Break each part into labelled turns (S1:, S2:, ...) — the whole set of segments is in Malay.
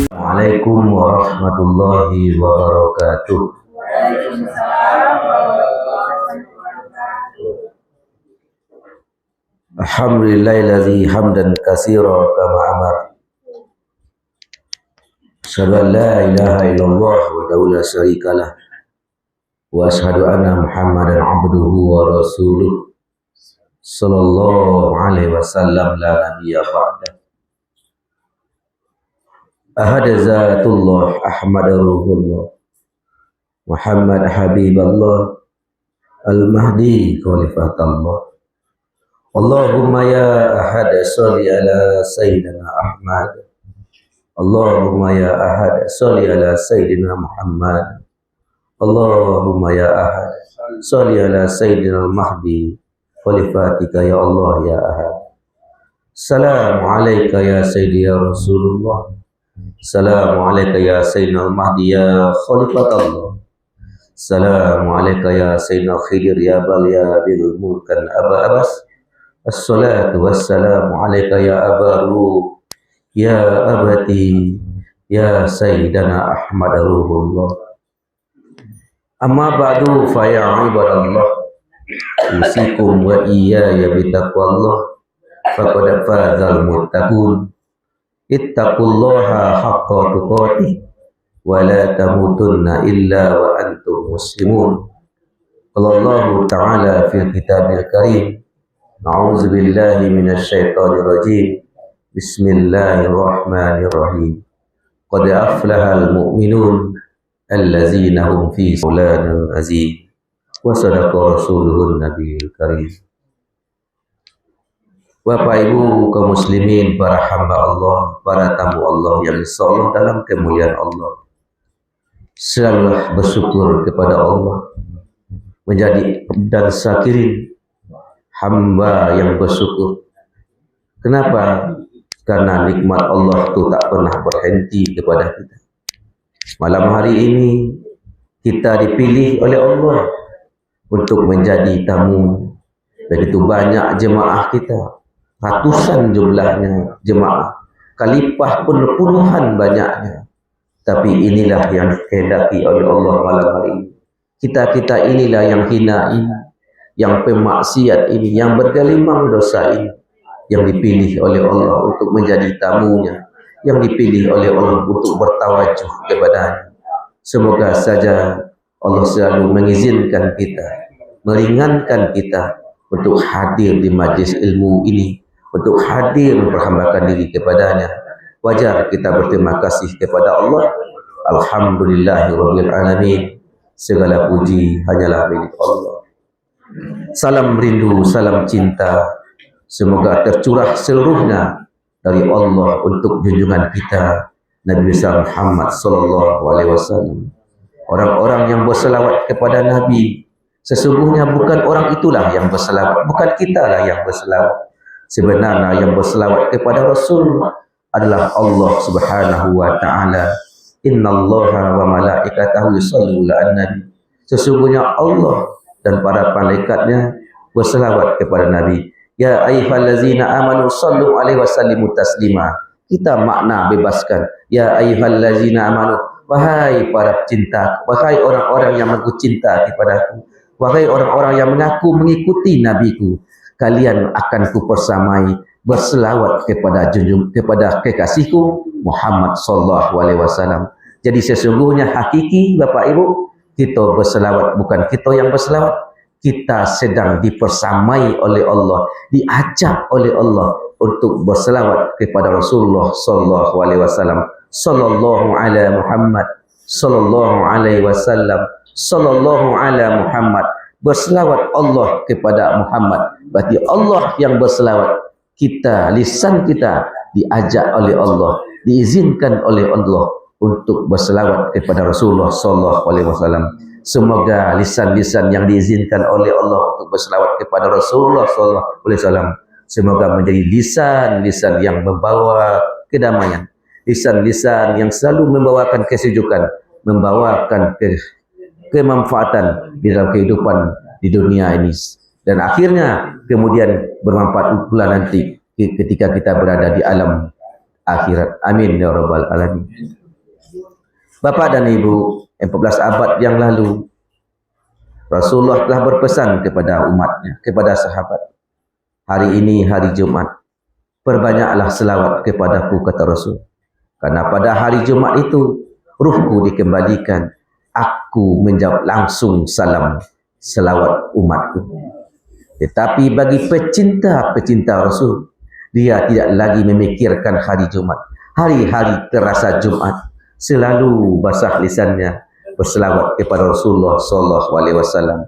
S1: Assalamualaikum warahmatullahi wabarakatuh. Alhamdulillahilladzi hamdan katsiran kama amar. Asyhadu an la ilaha illallah wahdahu la syarikalah wa asyhadu anna Muhammadan abduhu wa rasuluh sallallahu alaihi wasallam la nabiyya ba'da. Ahadzatullah Ahmad Ruhullah Muhammad Habiballah Al-Mahdi Khalifatullah. Allahumma ya ahad salli ala Sayyidina Ahmad. Allahumma ya ahad salli ala Sayyidina Muhammad. Allahumma ya ahad salli ala Sayyidina Al-Mahdi Khalifatika ya Allah ya ahad. Assalamu alayka ya Sayyidi ya Rasulullah. Assalamu alayka ya Sayyidina Al-Mahdi ya Khalifatullah. Assalamu alayka ya Sayyidina Khidir ya Bal ya Bil Mulkan Aba Abbas. Assalatu wassalamu alayka ya Abaru ya Abati ya Sayyidina Ahmad Ruhullah. Amma ba'du fa ya ibadallah, usikum wa iyaya bitaqwallah faqad fazal muttaqun. Ittaqullaha haqqa tuqatih wa la tamutunna illa wa antum muslimun. Qala Allah ta'ala fil kitabil karim, a'udzu billahi minasy syaithanir rajim. Bismillahirrahmanirrahim. Qad aflahal mu'minun allazina hum fi shulanin azim. Wa sadaqa rasuluhun nabiyil karim. Bapak Ibu kaum muslimin, para hamba Allah, para tamu Allah yang insyaallah dalam kemuliaan Allah, selalu bersyukur kepada Allah, menjadi dan syakirin, hamba yang bersyukur. Kenapa? Karena nikmat Allah itu tak pernah berhenti kepada kita. Malam hari ini kita dipilih oleh Allah untuk menjadi tamu. Begitu banyak jemaah kita, ratusan jumlahnya jemaah, kalipah pun puluhan banyaknya. Tapi inilah yang dikehendaki oleh Allah malam hari ini. Kita inilah yang hina ini, yang pemaksiat ini, yang bergelimang dosa ini, yang dipilih oleh Allah untuk menjadi tamunya, yang dipilih oleh Allah untuk bertawajuh kepadanya. Semoga saja Allah selalu mengizinkan kita, meringankan kita untuk hadir di majlis ilmu ini, untuk hadir memperhambakan diri kepadanya. Wajar kita berterima kasih kepada Allah. Alhamdulillahirabbil alamin. Segala puji hanyalah milik Allah. Salam rindu, salam cinta semoga tercurah seluruhnya dari Allah untuk junjungan kita Nabi besar Muhammad sallallahu alaihi wasallam. Orang-orang yang berselawat kepada Nabi, sesungguhnya bukan orang itulah yang berselawat, bukan kitalah yang berselawat. Sebenarnya yang berselawat kepada Rasul adalah Allah Subhanahu wa taala. Innallaha wa malaikatahu yusholluna 'alan nabi. Sesungguhnya Allah dan para malaikatnya berselawat kepada Nabi. Ya ayyuhallazina amanu shallu 'alaihi wasallimu taslima. Kita makna bebaskan. Ya ayyuhallazina amanu, wahai para cinta, wahai orang-orang yang mengaku cinta kepadaku, wahai orang-orang yang mengaku mengikuti nabiku, kalian akan kupersamai berselawat kepada kekasihku Muhammad sallallahu alaihi wasallam. Jadi sesungguhnya hakiki Bapak Ibu, kita berselawat bukan kita yang berselawat, kita sedang dipersamai oleh Allah, diajak oleh Allah untuk berselawat kepada Rasulullah sallallahu alaihi wasallam. Sallallahu ala Muhammad sallallahu alaihi wasallam. Sallallahu ala Muhammad. Berselawat Allah kepada Muhammad, berarti Allah yang berselawat. Kita, lisan kita diajak oleh Allah, diizinkan oleh Allah untuk berselawat kepada Rasulullah sallallahu alaihi wasallam. Semoga lisan-lisan yang diizinkan oleh Allah untuk berselawat kepada Rasulullah sallallahu alaihi wasallam, semoga menjadi lisan-lisan yang membawa kedamaian, lisan-lisan yang selalu membawakan kesejukan, membawakan kemanfaatan di dalam kehidupan di dunia ini, dan akhirnya kemudian bermanfaat pula nanti ketika kita berada di alam akhirat. Amin ya rabbal alamin. Bapak dan Ibu, 14 abad yang lalu Rasulullah telah berpesan kepada umatnya, kepada sahabat. Hari ini hari Jumat, perbanyaklah selawat kepadaku, kata Rasul. Karena pada hari Jumat itu ruhku dikembalikan, aku menjawab langsung salam selawat umatku. Tetapi bagi pecinta Rasul, dia tidak lagi memikirkan hari Jumat. Hari-hari terasa Jumat, selalu basah lisannya berselawat kepada Rasulullah sallallahu alaihi wasallam.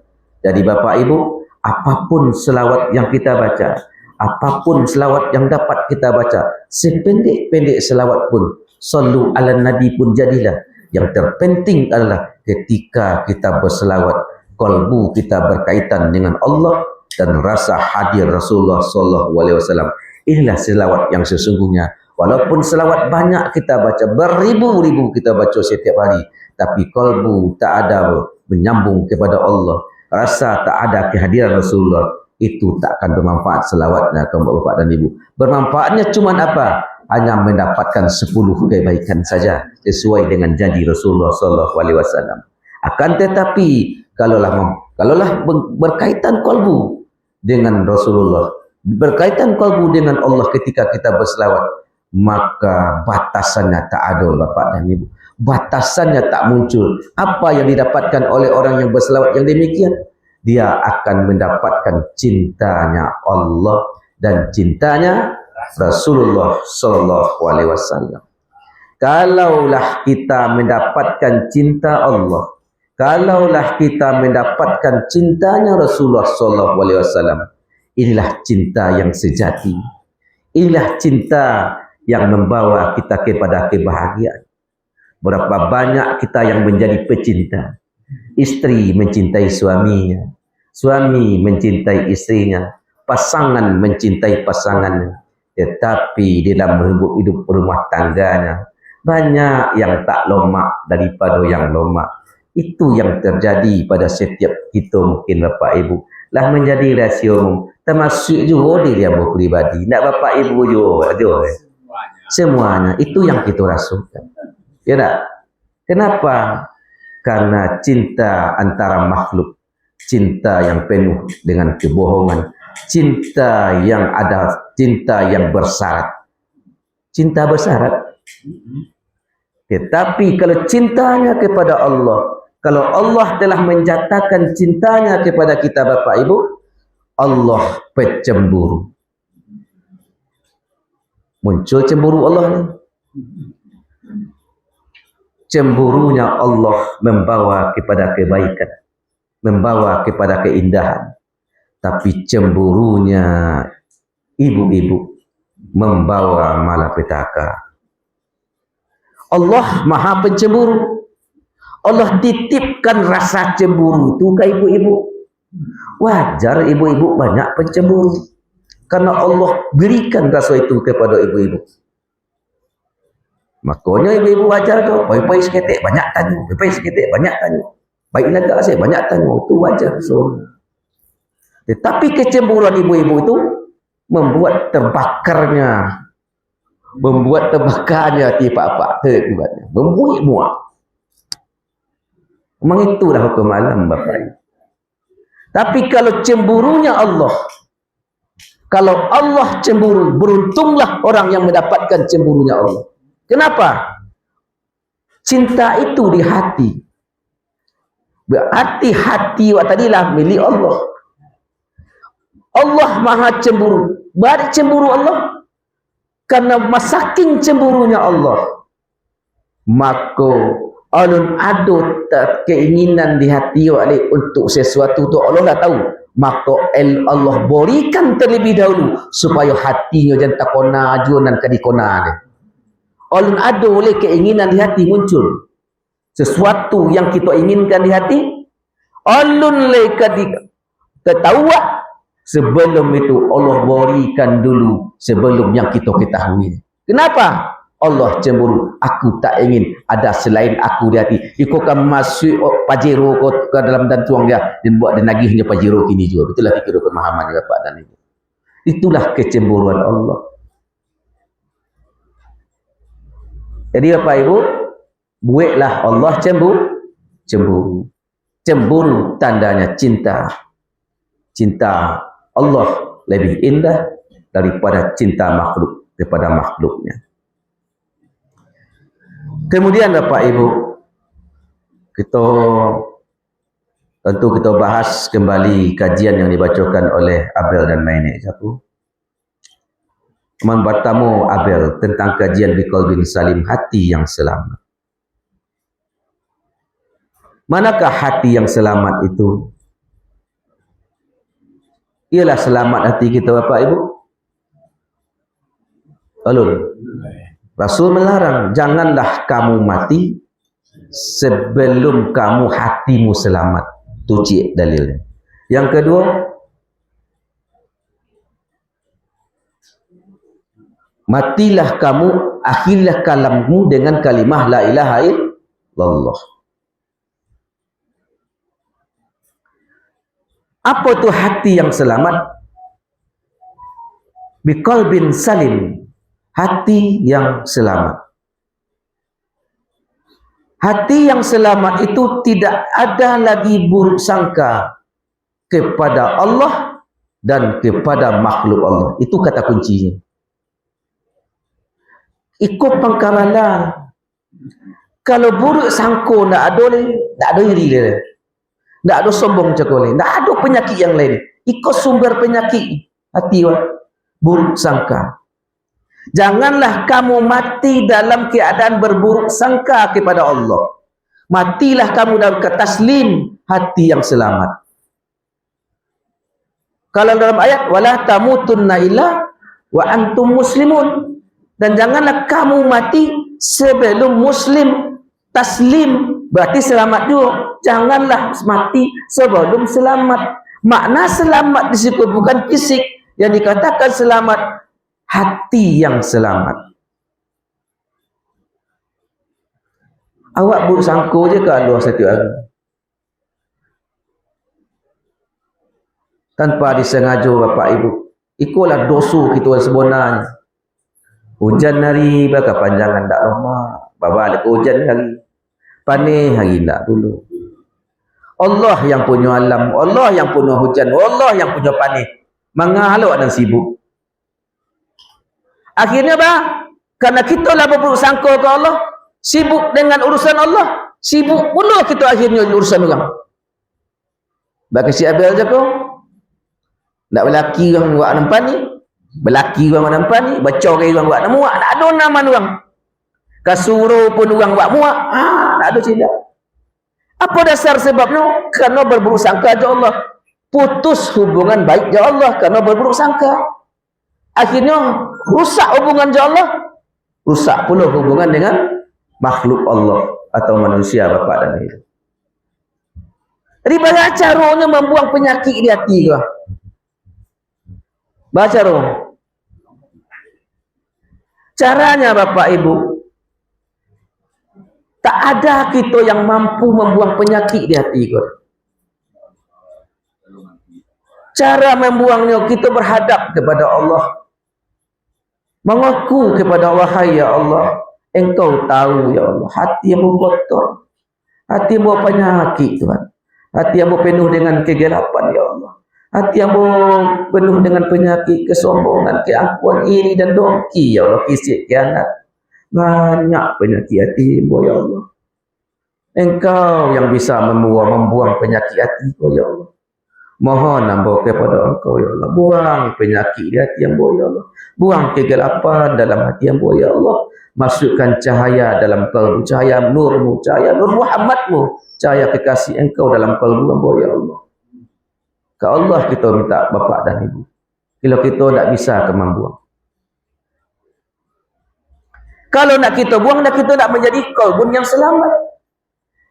S1: Jadi Bapak Ibu, apapun selawat yang kita baca, apapun selawat yang dapat kita baca, sependek-pendek selawat pun, sallu ala nabi pun jadilah. Yang terpenting adalah ketika kita berselawat, kalbu kita berkaitan dengan Allah dan rasa hadir Rasulullah sallallahu alaihi wasallam. Inilah selawat yang sesungguhnya. Walaupun selawat banyak kita baca, beribu-ribu kita baca setiap hari, tapi kalbu tak ada menyambung kepada Allah, rasa tak ada kehadiran Rasulullah, itu tak akan bermanfaat selawatnya, kaum bapak dan ibu. Bermanfaatnya cuma apa? Hanya mendapatkan 10 kebaikan saja sesuai dengan janji Rasulullah sallallahu alaihi wasallam. Akan tetapi kalaulah berkaitan kalbu dengan Rasulullah, berkaitan kalbu dengan Allah ketika kita berselawat, maka batasannya tak ada Bapak dan Ibu. Batasannya tak muncul. Apa yang didapatkan oleh orang yang berselawat yang demikian? Dia akan mendapatkan cintanya Allah dan cintanya Rasulullah sallallahu alaihi wasallam. Kalaulah kita mendapatkan cinta Allah, kalaulah kita mendapatkan cintanya Rasulullah sallallahu alaihi wasallam, inilah cinta yang sejati. Inilah cinta yang membawa kita kepada kebahagiaan. Berapa banyak kita yang menjadi pecinta. Istri mencintai suaminya, suami mencintai istrinya, pasangan mencintai pasangannya. Tetapi dalam hidup rumah tangganya, banyak yang tak lomak daripada yang lomak. Itu yang terjadi pada setiap kita mungkin Bapak Ibu. Lah menjadi rahsia umum. Termasuk juga dia pribadi. Nak Bapak Ibu juga. Semuanya. Itu yang kita rasakan. Ya tak? Kenapa? Karena cinta antara makhluk. Cinta yang penuh dengan kebohongan. Cinta yang ada, cinta yang bersyarat. Cinta bersyarat. Tetapi kalau cintanya kepada Allah, kalau Allah telah menjatakan cintanya kepada kita Bapak Ibu, Allah pecemburu. Muncul cemburu Allah ni. Cemburunya Allah membawa kepada kebaikan, membawa kepada keindahan. Tapi cemburunya ibu-ibu membawa malapetaka. Allah Maha Pencemburu. Allah titipkan rasa cemburu itu ke ibu-ibu. Wajar ibu-ibu banyak pencemburu. Karena Allah berikan rasa itu kepada ibu-ibu. Makanya ibu-ibu wajar tu. Pai-pai seketik banyak tanya. Pai-pai seketik banyak tanya. Baik naga saya banyak tanya. Itu wajar. So, tetapi kecemburuan ibu-ibu itu membuat terbakarnya. Membuat terbakarnya hati pak-pak. Membuat muak. Memang itulah hukum alam Bapak. Tapi kalau cemburunya Allah, kalau Allah cemburu, beruntunglah orang yang mendapatkan cemburunya Allah. Kenapa? Cinta itu di hati. Berarti hati tadilah milik Allah. Allah Maha Cemburu. Balik cemburu Allah. Karena saking cemburunya Allah, maka alun ada keinginan di hati oleh untuk sesuatu tu Allah dah tahu. Maka Allah berikan terlebih dahulu supaya hatinya jangan takona ajuan kadikona dia. Alun ada oleh keinginan di hati muncul sesuatu yang kita inginkan di hati, alun le ketahuan sebelum itu Allah berikan dulu sebelum yang kita ketahui. Kenapa? Allah cemburu. Aku tak ingin ada selain aku di hati. Ikut kan masuk pajero ke dalam dantuang dia dan buat dia nagihnya pajero kini juga. Itulah fikir pemahaman Bapak dan Ibu. Itulah kecemburuan Allah. Jadi Bapak Ibu, buatlah Allah cemburu. Cemburu tandanya cinta. Cinta Allah lebih indah daripada cinta makhluk kepada makhluknya. Kemudian Bapak Ibu, tentu kita bahas kembali kajian yang dibacakan oleh Abel dan Mainek satu. Bertamu Abel tentang kajian biqalbin salim, hati yang selamat. Manakah hati yang selamat itu? Ialah selamat hati kita Bapak Ibu. Lalu Rasul melarang, janganlah kamu mati sebelum kamu hatimu selamat. Tuji dalilnya. Yang kedua, matilah kamu, akhirilah kalammu dengan kalimah la ilaha illallah. Apa itu hati yang selamat? Biqalbin salim, hati yang selamat. Hati yang selamat itu tidak ada lagi buruk sangka kepada Allah dan kepada makhluk Allah. Itu kata kuncinya. Ikut pangkaralan. Kalau buruk sangka tak ada iri dia. Tak ada sombong cakap lain. Tak ada penyakit yang lain. Ikut sumber penyakit hati buruk sangka. Janganlah kamu mati dalam keadaan berburuk sangka kepada Allah. Matilah kamu dalam ketaslim, hati yang selamat. Kalau dalam ayat wala tamutunna illa wa antum muslimun, dan janganlah kamu mati sebelum muslim taslim, berarti selamat juga. Janganlah mati sebelum selamat. Makna selamat disebut bukan fisik, yang dikatakan selamat hati yang selamat. Awak buruk sangka je ke Allah setiap hari, tanpa disengaja Bapak Ibu. Ikulah dosa kita sebenarnya. Hujan hari bakal panjangan tak lama, babalik hujan hari, panih hari tak dulu. Allah yang punya alam, Allah yang punya hujan, Allah yang punya panih. Mengahaluk dan sibuk. Akhirnya apa? Karena kita lah berburuk sangka ke Allah, sibuk dengan urusan Allah, sibuk pula kita akhirnya urusan orang. Bagi si Abel je kau, nak berlaki orang buat nampak ni, berlaki orang nampak ni, bercori orang buat nama muak, tak ada nama orang. Kasuro pun orang buat muak, tak ada tidak. Apa dasar sebabnya? Karena berburuk sangka je Allah. Putus hubungan baik je Allah karena berburuk sangka. Akhirnya rusak hubungan je Allah, rusak pula hubungan dengan makhluk Allah atau manusia Bapak dan Ibu. Jadi bagaimana caranya membuang penyakit di hati kau? Baca roh. Caranya Bapak Ibu, tak ada kita yang mampu membuang penyakit di hati kau. Cara membuangnya kita berhadap kepada Allah, mengaku kepada Allah, hai ya Allah, Engkau tahu ya Allah, hati yang kotor, hati yang penyakit Tuhan, hati yang penuh dengan kegelapan ya Allah, hati yang penuh dengan penyakit kesombongan, keangkuhan, iri dan dongki ya Allah, kisik, kianat, banyak penyakit hati ya Allah. Engkau yang bisa membuang penyakit hati ya Allah. Mohon nambah kepada Engkau ya Allah, buang penyakit di hati yang ya Allah, buang kegelapan dalam hati yang ya Allah, masukkan cahaya dalam kalbu, cahaya nurmu, cahaya nur Muhammadmu, cahaya kekasih Engkau dalam kalbu ya Allah. Ke Allah kita minta Bapak dan Ibu, kalau kita tak bisa membuang. Kalau nak kita buang, nak kita nak menjadi kalbun yang selamat.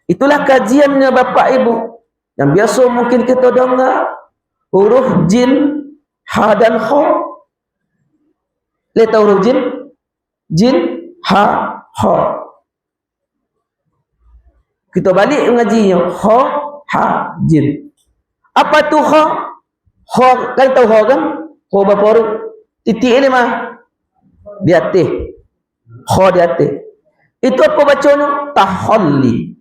S1: Itulah kajiannya Bapak Ibu. Yang biasa mungkin kita dengar huruf jin, ha dan kha. Lihat huruf jin, ha, ha. Kita balik mengajinya, ha, ha, jin. Apa tu kha? Kha, kan tahu kha kan? Kha berapa huruf? Titik ni mah di atas. Kha di atas. Itu apa bacanya? Tahalli.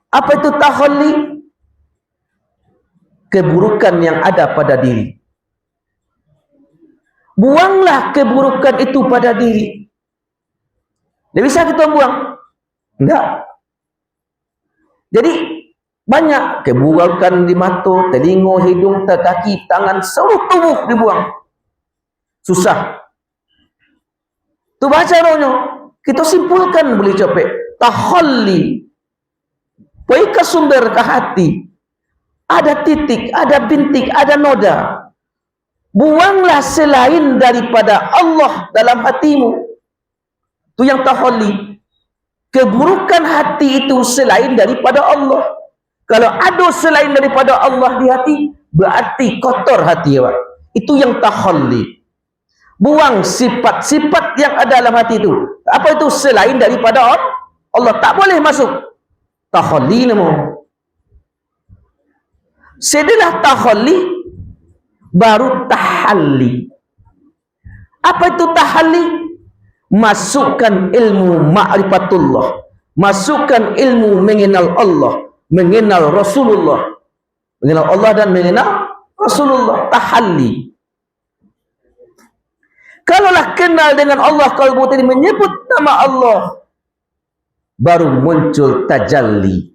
S1: Apa itu tahalli? Keburukan yang ada pada diri. Buanglah keburukan itu pada diri. Tidak bisa kita buang. Enggak. Jadi banyak keburukan di mata, telinga, hidung, kaki, tangan, seluruh tubuh dibuang. Susah. Tu baca rohnya. Kita simpulkan boleh capek. Tahalli. Pergi sumber ke hati. Ada titik, ada bintik, ada noda. Buanglah selain daripada Allah dalam hatimu. Itu yang tahalli. Keburukan hati itu selain daripada Allah. Kalau ada selain daripada Allah di hati, berarti kotor hati awak. Itu yang tahalli. Buang sifat-sifat yang ada dalam hati itu. Apa itu? Selain daripada Allah. Tak boleh masuk. Tahalli nama. Setelah tahalli, baru tahalli. Apa itu tahalli? Masukkan ilmu ma'rifatullah, masukkan ilmu mengenal Allah, mengenal Rasulullah, mengenal Allah dan mengenal Rasulullah. Tahalli. Kalaulah kenal dengan Allah, kalau tadi menyebut nama Allah, baru muncul tajalli.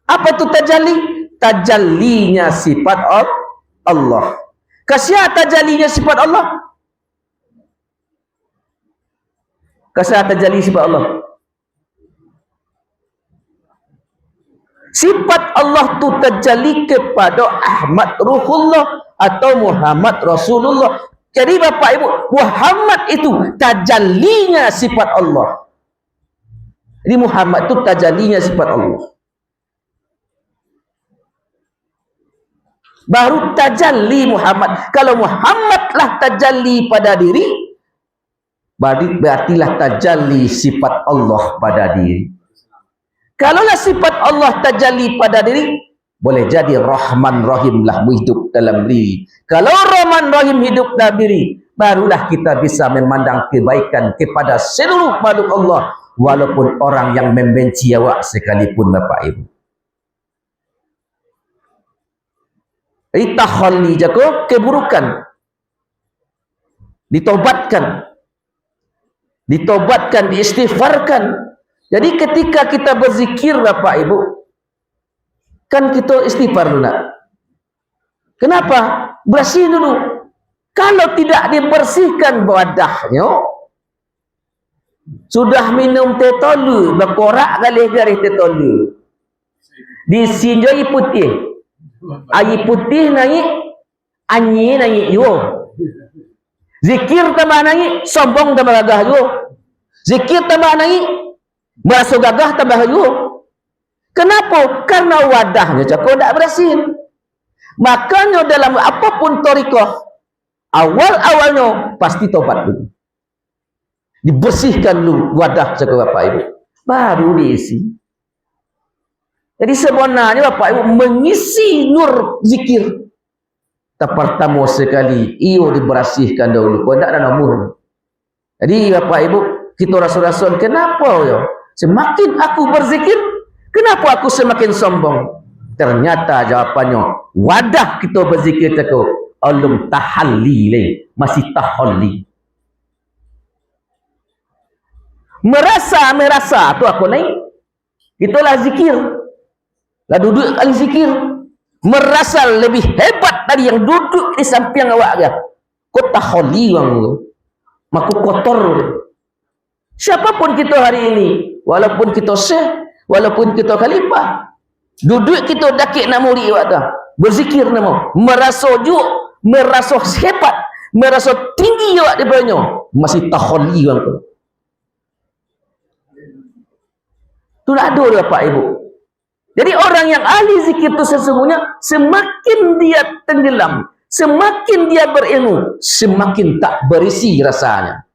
S1: Apa itu tajalli? Tajallinya sifat Allah. Kasih tajallinya sifat Allah. Kasih tajalli sifat Allah. Sifat Allah tu tajalli kepada Ahmad Ruhullah atau Muhammad Rasulullah. Jadi Bapak Ibu, Muhammad itu tajallinya sifat Allah. Jadi Muhammad itu tajallinya sifat Allah. Baru tajalli Muhammad. Kalau Muhammadlah tajalli pada diri, berartilah tajalli sifat Allah pada diri. Kalaulah sifat Allah tajalli pada diri, boleh jadi Rahman Rahim lah hidup dalam diri. Kalau Rahman Rahim hidup dalam diri, barulah kita bisa memandang kebaikan kepada seluruh makhluk Allah, walaupun orang yang membenci awak sekalipun Bapak Ibu. Tahalli jago keburukan. Ditobatkan, diistighfarkan. Jadi ketika kita berzikir Bapak Ibu, kan kita istighfar dulu nak. Kenapa? Bersih dulu. Kalau tidak dibersihkan wadahnya, sudah minum teh tolu, berkorak galih-galih teh tolu, disinjoi putih, air putih naik, anyi naik yo. Zikir tambah naik, sombong tambah gagah yo. Zikir tambah naik, merasa gagah tambah yo. Kenapa? Karena wadahnya cakap tidak bersih. Makanya dalam apapun thariqah, awal-awalnya pasti tobat dulu. Dibersihkan dulu wadah cakap Bapak Ibu, baru diisi. Jadi sebenarnya Bapak Ibu mengisi nur zikir, pertama sekali iyo dibersihkan dahulu. Kau tidak ada nomor. Jadi Bapak Ibu, kita rasul-rasul, kenapa ya? Semakin aku berzikir, kenapa aku semakin sombong? Ternyata jawapannya, wadah kita berzikir cakap alum tahalli, masih tahalli. Merasa tu aku naik. Itulah zikir. Lah duduk kali zikir, merasa lebih hebat dari yang duduk di samping awak dia. Kau tahalli bang, maku kotor. Siapapun kita hari ini, walaupun kita syekh, walaupun kita khalifah, duduk kita dakik nak muri awak dah, berzikir nama, merasa juk, merasa hebat, merasa tinggi awak daripadanya, masih tahalli bang. Itu nak ada Bapak Ibu. Jadi orang yang ahli zikir itu sesungguhnya semakin dia tenggelam, semakin dia berilmu, semakin tak berisi rasanya,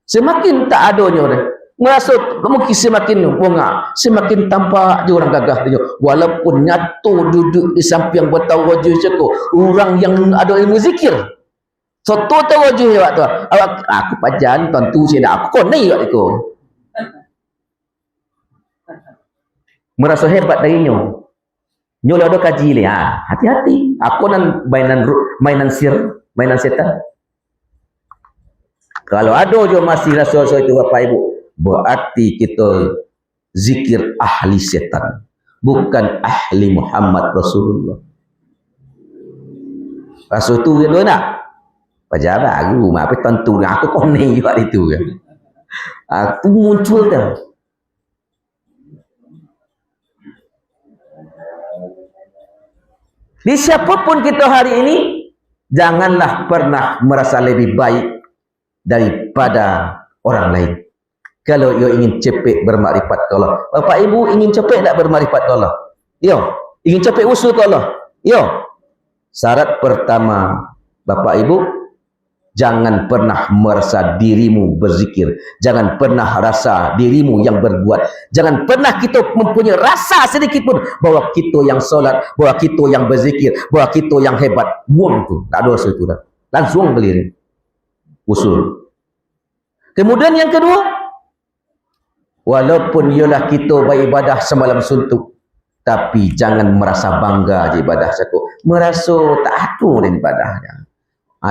S1: semakin tak adanya orang. Merasa mungkin semakin bunga, semakin tampak dia orang gagah dia. Walaupun nyatu duduk di samping bertahu wajah cakap orang yang ada ilmu zikir. So tahu wajah awak tu. Awak aku pajan tentu saya aku kau naik awak itu. merasa hebat darinya. Nyolah ada kaji ni. Hati-hati. Aku nan mainan setan. Kalau ada je masih rasa itu Bapak Ibu, berarti kita zikir ahli setan, bukan ahli Muhammad Rasulullah. Rasul tu dia nak pajar baru apa tentu aku konek juga itu kan. Aku muncul dah. Di siapapun kita hari ini, janganlah pernah merasa lebih baik daripada orang lain. Kalau you ingin cepat bermakrifat ke Allah, Bapak Ibu ingin cepat tak bermakrifat ke Allah? Yo, ingin cepat usul ke Allah? Yo. Syarat pertama, Bapak Ibu, jangan pernah merasa dirimu berzikir, jangan pernah rasa dirimu yang berbuat, jangan pernah kita mempunyai rasa sedikit pun bahwa kita yang solat, bahwa kita yang berzikir, bahwa kita yang hebat. Buang tu, tak ada sesuatu dah. Langsung beliring usul. Kemudian yang kedua, walaupun ialah kita beribadah semalam suntuk, tapi jangan merasa bangga je ibadah saya. Merasa tak atur ibadahnya.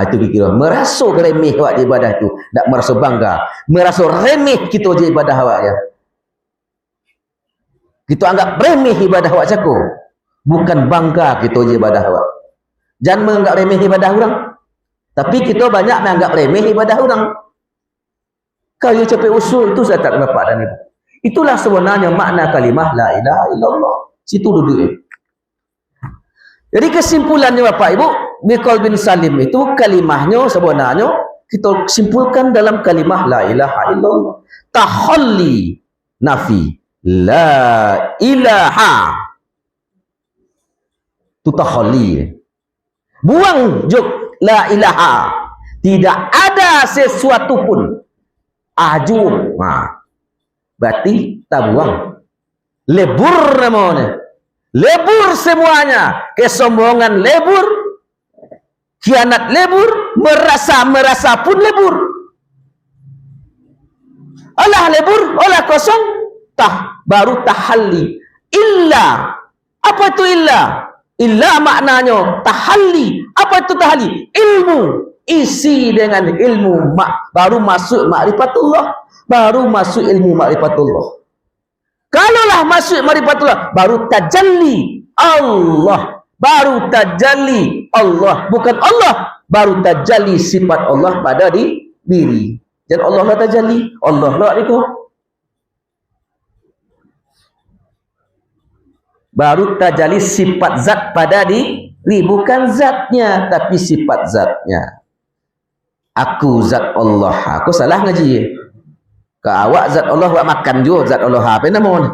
S1: Itu kira merasa remeh awak je ibadah tu, tak merasa bangga, merasa remeh kita je ibadah awak ya. Kita anggap remeh ibadah awak cako, bukan bangga kita je ibadah awak. Jangan menganggap remeh ibadah orang, tapi kita banyak menganggap remeh ibadah orang. Kalau capai usul itu saya tak Bapak dan Ibu. Itulah sebenarnya makna kalimah la ilaha illallah. Situ duduk. Jadi kesimpulannya Bapak Ibu, Biqaul bin Salim itu kalimahnya sebenarnya kita simpulkan dalam kalimah la ilaha illallah. Tahalli nafi la ilaha. Itu tahalli. Buang juk la ilaha. Tidak ada sesuatu pun. Ajum. Berarti tak buang. Lebur namanya. Lebur semuanya. Kesombongan lebur. Khianat lebur. Merasa pun lebur. Olah lebur, olah kosong. Baru tahalli. Illa. Apa itu illa? Illa maknanya tahalli. Apa itu tahalli? Ilmu. Isi dengan ilmu. Baru masuk ma'rifatullah. Baru masuk ilmu ma'rifatullah. Kalaulah masuk ma'rifatullah, baru tajalli Allah. Baru tajalli Allah. Bukan Allah. Baru tajalli sifat Allah pada diri. Dan Allah lah tajalli. Allah lah itu. Baru tajalli sifat zat pada diri. Bukan zatnya, tapi sifat zatnya. Aku zat Allah. Aku salah ngaji. Ke awak zat Allah, awak makan juga zat Allah. Apa nama ni?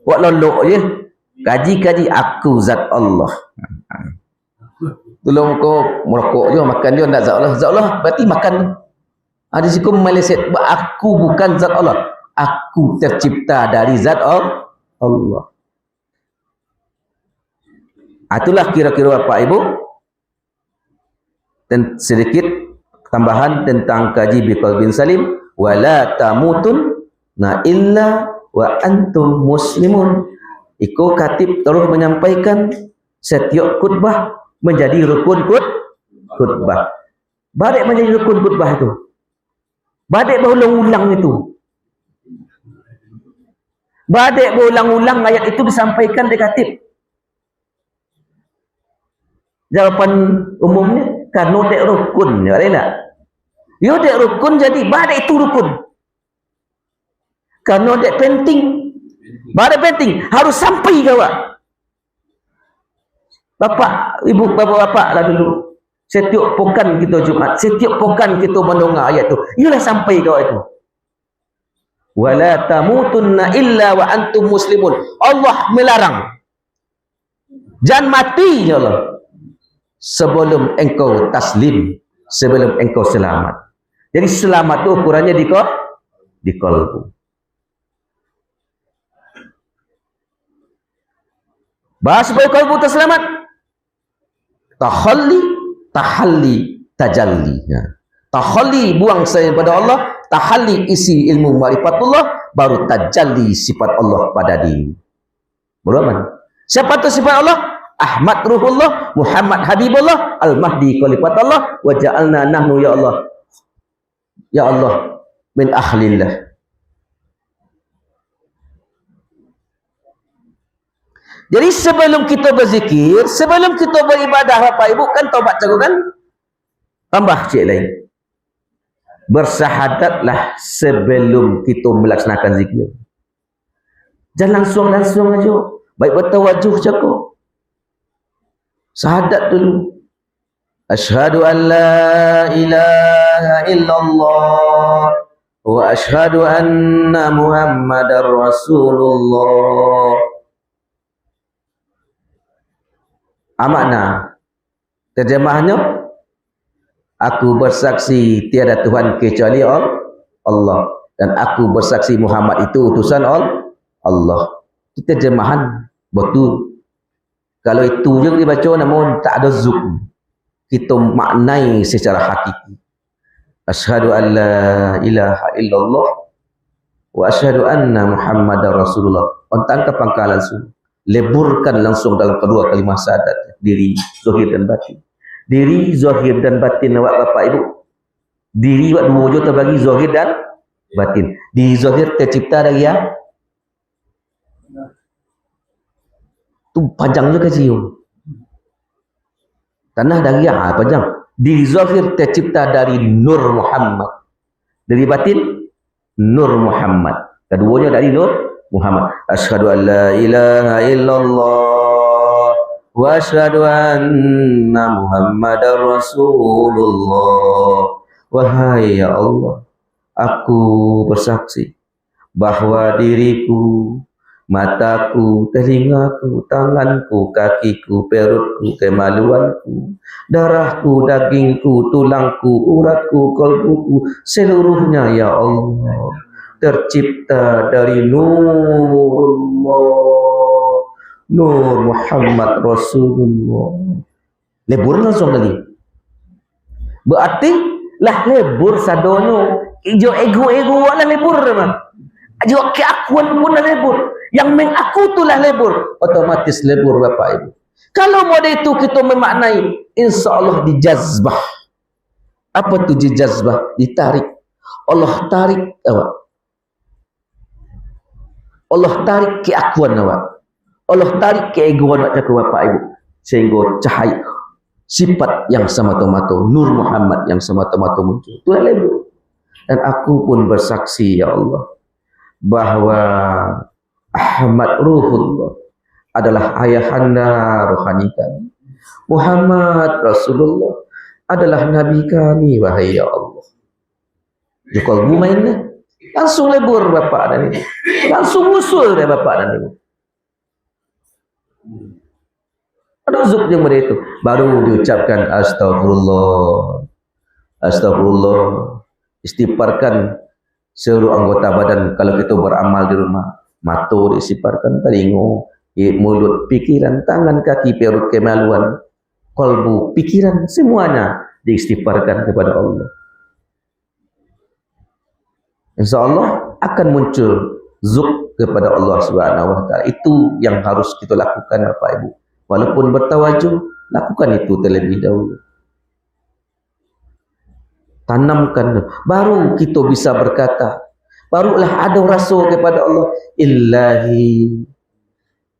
S1: Awak lolok je. Kaji-kaji aku zat Allah. Tolong kau merokok je, makan je nak zat Allah. Zat Allah berarti makan. Ada siku meleset. Aku bukan zat Allah. Aku tercipta dari zat Allah. Itulah kira-kira Bapak Ibu. Dan sedikit tambahan tentang kaji Biqaul bin Salim. Wala tamutunna illa wa antum muslimun. Iko katib terus menyampaikan setiap khutbah menjadi rukun khutbah. Balik menjadi rukun khutbah itu. Balik berulang-ulang itu. Balik berulang-ulang ayat itu disampaikan di katib. Jawapan umumnya karena dek rukun, ya tak? Yo dek rukun jadi badai itu rukun. Karena dek penting. Badai penting harus sampai ke awak. Bapak, ibu, bapak-bapak lah dulu. Setiap pokan kita Jumat, setiap pokan kita mendengar ayat itu, iyalah sampai ke awak itu. Wala tamutunna illa wa antum muslimun. Allah melarang. Jangan mati ya Allah. Sebelum engkau taslim, sebelum engkau selamat. Jadi selamat itu ukurannya di qalbu. Bahas supaya qalbu terselamat. Tahalli, tajalli. Ya. Tahalli buang saya pada Allah, tahalli isi ilmu ma'rifatullah, baru tajalli sifat Allah pada diri. Beraman. Siapa tu sifat Allah? Ahmad Ruhullah, Muhammad Habibullah, Al-Mahdi Khalifatullah, wa ja'alna nahnu ya Allah. Ya Allah min ahlillah. Jadi sebelum kita berzikir, sebelum kita beribadah Bapak Ibu, kan taubat dulu kan? Tambah cik lain. Bersahadatlah sebelum kita melaksanakan zikir. Jangan langsung aja. Baik bertawajuh cakap. Sahadat dulu. Asyhadu an la ilaha illallah wa asyhadu anna Muhammadar Rasulullah. Makna terjemahnya, aku bersaksi tiada Tuhan kecuali Allah, dan aku bersaksi Muhammad itu utusan Allah. Kita terjemahan betul. Kalau itu je dibaca namun tak ada zuk, kita maknai secara hakiki. Asyhadu an la ilaha illallah wa asyhadu anna Muhammadar Rasulullah. Ontang ke pangkal langsung. Leburkan langsung dalam kedua kalimah syahadat, diri zahir dan batin. Diri zahir dan batin awak Bapak Ibu. Diri awak dua je terbagi zahir dan batin. Diri zahir tercipta dari yang tu panjang juga kecil. Tanah dari yang panjang. Diri zahir tercipta dari Nur Muhammad. Dari batin Nur Muhammad. Keduanya dari Nur Muhammad. Asyhadu an la ilaha illallah wa asyhadu anna Muhammadar Rasulullah. Wahai ya Allah, aku bersaksi bahwa diriku, mataku, telingaku, tanganku, kakiku, perutku, kemaluanku, darahku, dagingku, tulangku, uratku, kalbuku, seluruhnya ya Allah tercipta dari Nurullah, Nur Muhammad Rasulullah. Lebur langsung kali. Berarti lah lebur sadono, ijo ego lah lebur mah. Ajo keakuan pun lah lebur. Yang mengaku itulah lebur, otomatis lebur Bapak Ibu. Kalau model itu kita memaknai, insya Allah dijazbah. Apa tu dijazbah? Ditarik. Allah tarik awak. Allah tarik keakuan awak. Allah tarik keegoan awak ke Bapak Ibu. Sehingga cahaya sifat yang semata-mata, Nur Muhammad yang semata-mata muncul. Itulah lebur. Dan aku pun bersaksi ya Allah bahwa Ahmad Ruhullah adalah ayahanda rohani kami. Muhammad Rasulullah adalah Nabi kami, wahai ya Allah. Jika bu mainnya, langsung lebur Bapak dan Ibu. Langsung usul dari Bapak dan Ibu. Ada zuk yang pada itu. Baru diucapkan astagfirullah. Astagfirullah. Istighfarkan seluruh anggota badan kalau kita beramal di rumah. Mata disiparkan, telinga, mulut, pikiran, tangan, kaki, perut, kemaluan, kalbu, pikiran, semuanya diistighfarkan kepada Allah. InsyaAllah akan muncul zuk kepada Allah Subhanahu Wa Taala. Itu yang harus kita lakukan Bapak Ibu. Walaupun bertawajuh, lakukan itu terlebih dahulu. Tanamkan, baru kita bisa berkata. Barulah ada rasa kepada Allah. Illahi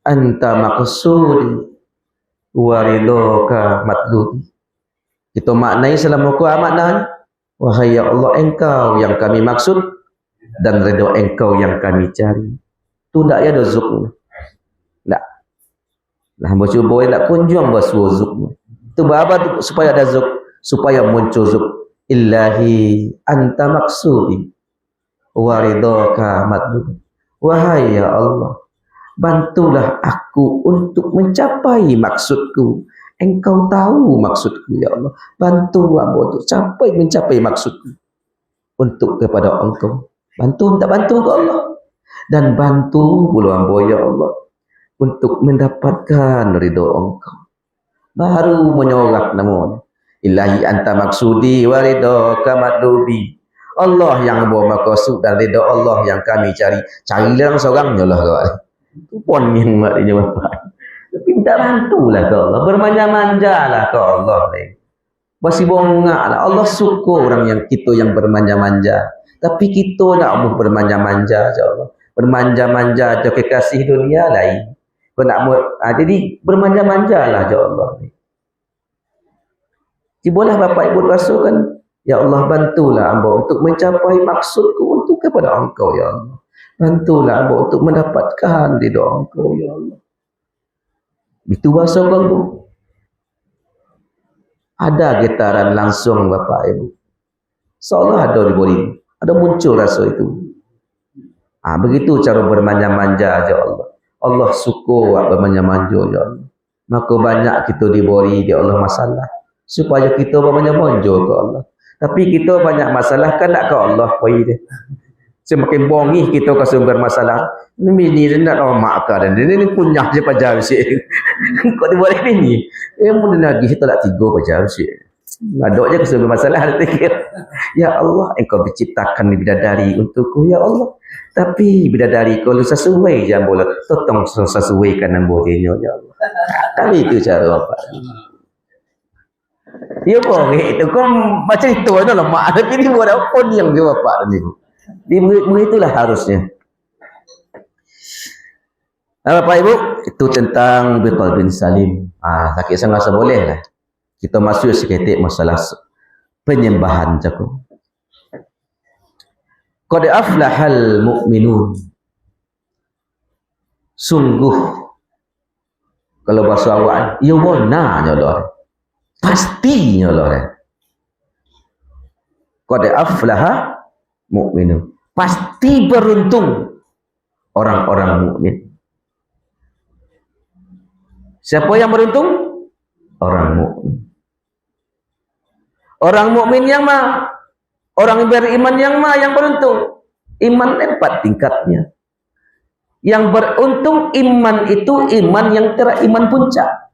S1: anta maqsudi wa ridhoka matlubi. Kita maknai selama ku maknanya. Wahai ya Allah, engkau yang kami maksud dan redha engkau yang kami cari. Tu tak ada zuk. Tak. Lah mau cuba nak kunjung bahasa zuk. Tu apa supaya ada zuk, supaya muncul zuk. Illahi anta maqsudi wa ridhoka matlubi. Wahai ya Allah, bantulah aku untuk mencapai maksudku. Engkau tahu maksudku ya Allah. Bantu aku untuk mencapai maksudku. Untuk kepada engkau. Bantu, tak bantu ke Allah. Dan bantu bulu hamba ya Allah. Untuk mendapatkan ridha engkau. Baru menyorak namun. Ilahi anta maksudi wa ridhoka matlubi. Allah yang bermaksud dan ridha Allah yang kami cari. Carilah seorangnya lah kau. Pun yang maknanya bapak. Tapi minta bantulah ke Allah. Bermanja-manjalah ke Allah ni. Masih bongak lah. Allah suka orang yang kita yang bermanja-manja. Tapi kita nak mau bermanja-manja je Allah. Bermanja-manja je kekasih dunia lain. Kau nak mau, jadi bermanja-manjalah je Allah ni. Boleh bapak ibu rasulkan, ya Allah bantulah hamba untuk mencapai maksudku untuk kepada engkau ya Allah. Bantulah hamba untuk mendapatkan ridha engkau ya Allah. Itu bahasa kalbu. Ada getaran langsung bapak ibu. Seolah ada diberi, ada muncul rasa itu. Begitu cara bermanja-manja ya Allah. Allah suka bermanja-manja ya Allah. Maka banyak kita diberi ya Allah masalah. Supaya kita bermanja-manja ke Allah. Tapi kita banyak masalah kan nak ke Allah pui dia. Semakin bongi kita ke sumber masalah. Ini nak maafkan dan ini punya je pajar sih. Kau dia boleh ni. Mula lagi kita tak tiga pajar sih. Ada je ke sumber masalah fikir. Ya Allah, engkau menciptakan bidadari untukku ya Allah. Tapi bidadari kalau sesuai je boleh totong sesuaikan ambo dia ya Allah. Tapi itu cara apa? Ya pun itu kau macam itu ada lemak tapi ni buat apa yang dia bapak ni. Begitulah harusnya. Bapak Ibu, itu tentang biqalbin salim. Tak kisah rasa boleh lah. Kita masuk seketik masalah penyembahan jago. Qad aflahal mu'minun. Sungguh kalau bahasa awak, ya wonanya Allah. Pastinya Allah. Qad aflaha mu'minun. Pasti beruntung orang-orang mukmin. Siapa yang beruntung? Orang mukmin. Orang mukmin yang mana? Orang beriman yang mana yang beruntung? Iman 4 tingkatnya. Yang beruntung iman itu iman yang iman puncak.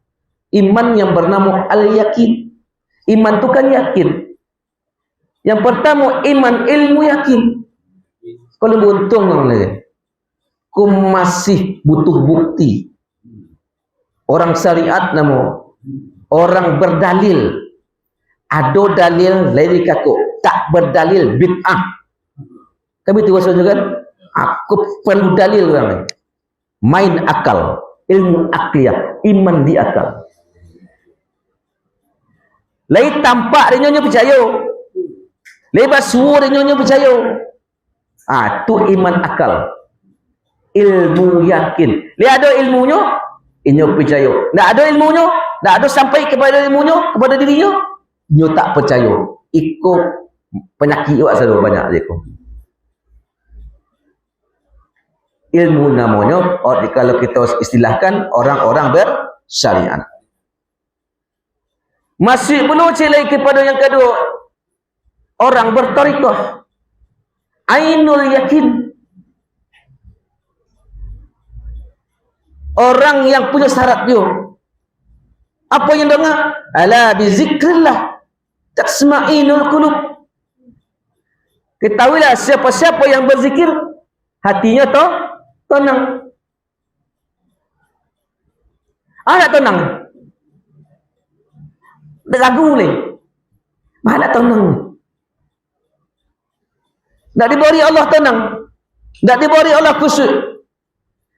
S1: Iman yang bernama al-yakin. Iman itu kan yakin. Yang pertama iman ilmu yakin. Kalau beruntung orang lain, kau masih butuh bukti. Orang syariat nama, orang berdalil. Ada dalil lain kaku, tak berdalil bid'ah. Kami tu maksudnya kan, aku perlu dalil orang lain. Main akal, ilmu akliyah, iman di akal. Lain tampak dia nyonya percaya. Lepas suara dia nyonya percaya. Tu iman akal. Ilmu yakin. Lihat ada ilmunya, inyo percaya. Tak ada ilmunya, tak ada sampai kepada ilmunya, kepada dirinya, inyo tak percaya. Ikut penyakit awak selalu banyak dia. Ilmu namanya, kalau kita istilahkan orang-orang bersyariat. Masih belum celai kepada yang kedua, orang bertarikah. Ainul yakin. Orang yang punya syarat dia. Apa yang dengar? Ala bizikrillah tasma'inul qulub. Ketahuilah siapa-siapa yang berzikir, hatinya tenang. Nak tenang. Tak ragu ni. Mana tenang? Tak diberi Allah tenang. Tak diberi Allah khusyuk.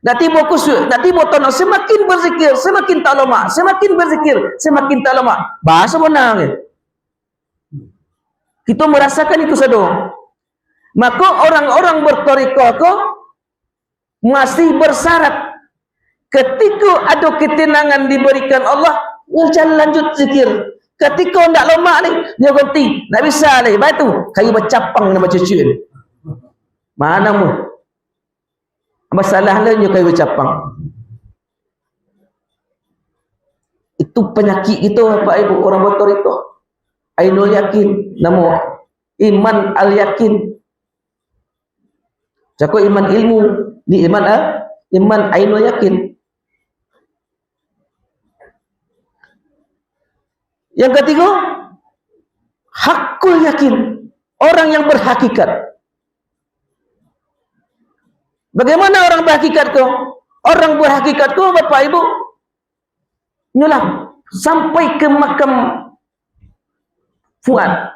S1: Tak tiba khusyuk, tak tiba tenang. Semakin berzikir, semakin tak lama. Semakin berzikir, semakin tak lama. Bahasa benar ni. Kita merasakan itu saja. Maka orang-orang bertarikah masih bersyarat. Ketika ada ketenangan diberikan Allah, jalan lanjut zikir. Ketika tak lama ni, dia berhenti. Tak bisa ni. Baik tu, kayu bercapang nak baca cuci ni. Mana mu? Masalah lainnya kayu bercapang. Itu penyakit kita, Pak Ibu, orang bertarikah. Ainul yakin. Nama iman al-yakin. Cakap iman ilmu. Ni iman ainul yakin. Yang ketiga, hakul yakin. orang yang berhakikat. Bagaimana orang berhakikat tu? Orang berhakikat tu, Bapak Ibu, nyolah sampai ke makam Fuad.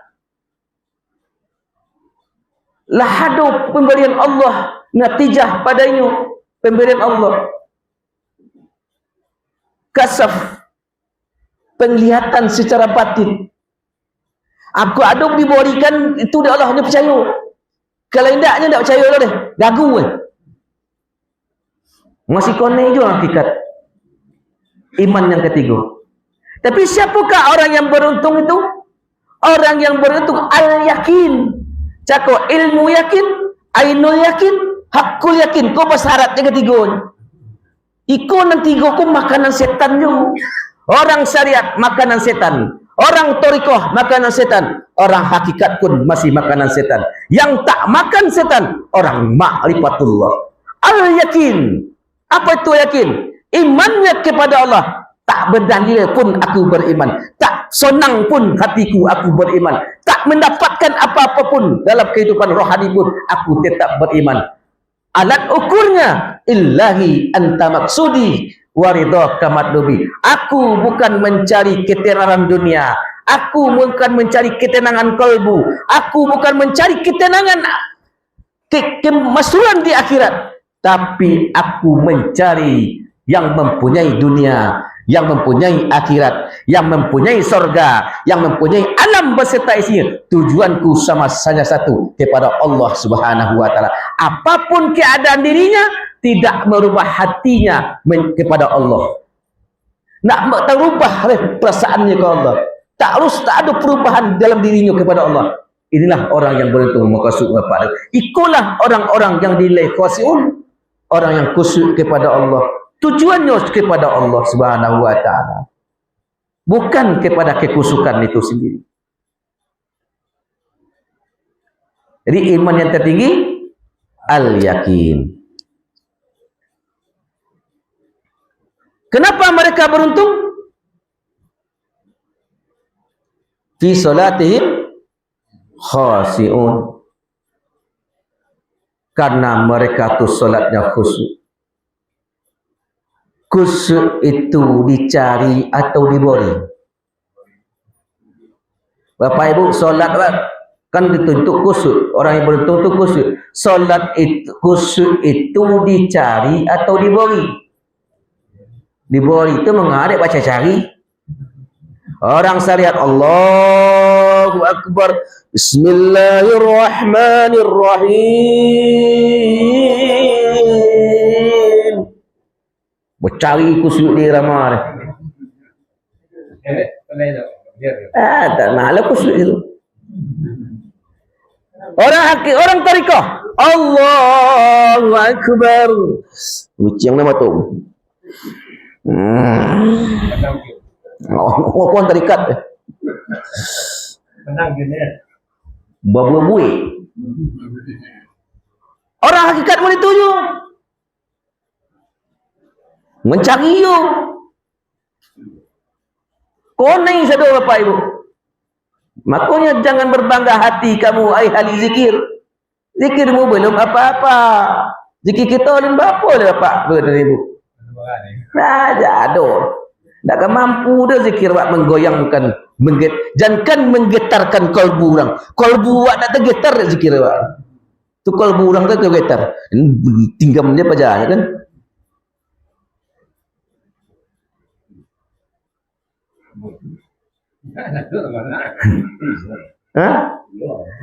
S1: Lahadu pemberian Allah, natijah padanya pemberian Allah. Kasaf, penglihatan secara batin. Aku aduk diberikan itu dia Allah, dia percaya. Kalau tidaknya tak percaya lah dia, gagu eh. Masih konek juga hakikat iman yang ketiga. Tapi siapakah orang yang beruntung itu? Orang yang beruntung al-yakin. Cakap ilmu yakin, ainul yakin, hakul yakin. Kau bersyaratnya ketiga. Iko nanti ku makanan setan juga. Orang syariat makanan setan, orang torikoh makanan setan, orang hakikat pun masih makanan setan. Yang tak makan setan, orang ma'rifatullah. Al-yakin. Apa itu yakin? Imannya kepada Allah. Tak berdalil pun aku beriman. Tak sonang pun hatiku aku beriman. Tak mendapatkan apa-apa pun dalam kehidupan rohani pun aku tetap beriman. Alat ukurnya illahi anta maksudi waridhaka matlubi. Aku bukan mencari ketenaran dunia. Aku bukan mencari ketenangan kalbu. Aku bukan mencari ketenangan kemasruran di akhirat. Tapi aku mencari yang mempunyai dunia, yang mempunyai akhirat, yang mempunyai sorga, yang mempunyai alam beserta isinya. Tujuanku sama saja satu, kepada Allah Subhanahu wa taala. Apapun keadaan dirinya, tidak merubah hatinya kepada Allah. Nak terubah perasaannya ke Allah. Tak ada perubahan dalam dirinya kepada Allah. Inilah orang yang beruntung makasud kepada. Ikulah orang-orang yang dinilai khasiun, orang yang khusyuk kepada Allah. Tujuannya kepada Allah Subhanahu wa taala. Bukan kepada kekhusyukan itu sendiri. Jadi iman yang tertinggi al-yakin. Kenapa mereka beruntung? Fi salatihim khasi'un. Karena mereka tu solatnya khusyuk. Khusyuk itu dicari atau diberi. Bapak Ibu, solat kan dituntut khusyuk. Orang yang beruntung itu khusyuk. Solat itu, khusyuk itu dicari atau diberi. Diberi itu mengarif baca cari. Orang syariat Allahu Akbar, Bismillahirrahmanirrahim. Mencari khusyuk di ramah. Tak malah khusyuk itu. Orang tarikah Allahu Akbar. Uciang nama tu. Orang tarikat. Berbuih. Orang hakikat boleh tunjuk. Mencari you. Konai satu Bapak Ibu. Makanya jangan berbangga hati kamu ahli zikir. Zikirmu belum apa-apa. Zikir kita belum apa lah Bapak Ibu. Nah, ada. Tak mampu dah zikir buat menggoyangkan, jangan menggetarkan kalbu orang. Kalbu buat nak tergetar zikir buat. Tu kalbu orang tu tergetar. Tinggam dia pajak kan?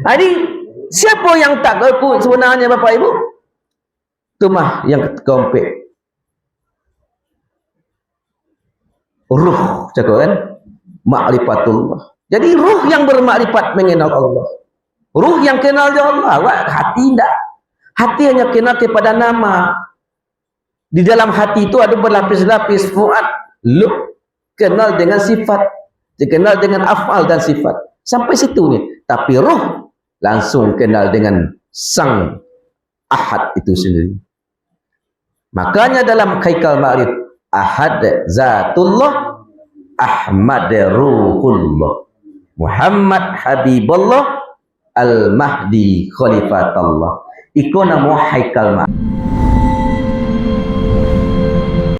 S1: Jadi siapa yang tak kalbu sebenarnya Bapak Ibu? Tu mah yang kompek. Ruh, cakap kan? Ma'rifatullah. Jadi ruh yang bermakrifat mengenal Allah. Ruh yang kenal Allah. Hati tidak. Hati hanya kenal kepada nama. Di dalam hati itu ada berlapis-lapis. Fuad, lub, kenal dengan sifat. Dikenal dengan af'al dan sifat. Sampai situ ni. Tapi ruh langsung kenal dengan sang ahad itu sendiri. Makanya dalam haikal ma'rif, Ahad zatullah, Ahmad ruhullah, Muhammad habibullah, Al-Mahdi Khalifatullah. Iku namo Haikal Mahdi.